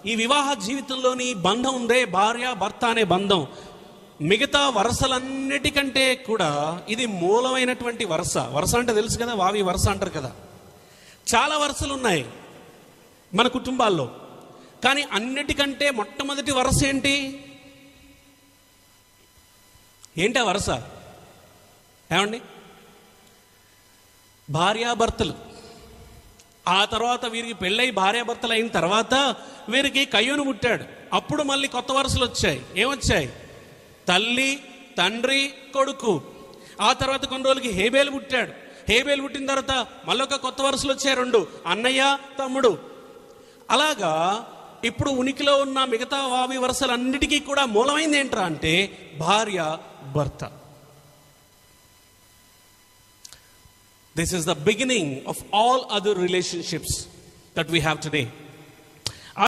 ఈ వివాహ జీవితంలోని బంధం ఉందే, భార్య భర్త అనే బంధం, మిగతా వరుసలన్నిటికంటే కూడా ఇది మూలమైనటువంటి వరుస. వరుస అంటే తెలుసు కదా, వావి వరుస అంటారు కదా. చాలా వరుసలు ఉన్నాయి మన కుటుంబాల్లో, కానీ అన్నిటికంటే మొట్టమొదటి వరుస ఏంటి? ఏంటి ఆ వరుస? ఏమండి? భార్యాభర్తలు. ఆ తర్వాత వీరికి పెళ్ళై భార్యాభర్తలు అయిన తర్వాత వీరికి కయ్యూను పుట్టాడు. అప్పుడు మళ్ళీ కొత్త వరుసలు వచ్చాయి. ఏమొచ్చాయి? తల్లి, తండ్రి, కొడుకు. ఆ తర్వాత కొన్ని రోజులకి హేబేలు పుట్టాడు. హేబేలు పుట్టిన తర్వాత మళ్ళీ ఒక కొత్త వరుసలు వచ్చాయి, 2, అన్నయ్య, తమ్ముడు. అలాగా ఇప్పుడు ఉనికిలో ఉన్న మిగతా వావి వరుసలన్నిటికీ కూడా మూలమైంది ఏంట్రా అంటే భార్య భర్త. This is the beginning of all other relationships that we have today.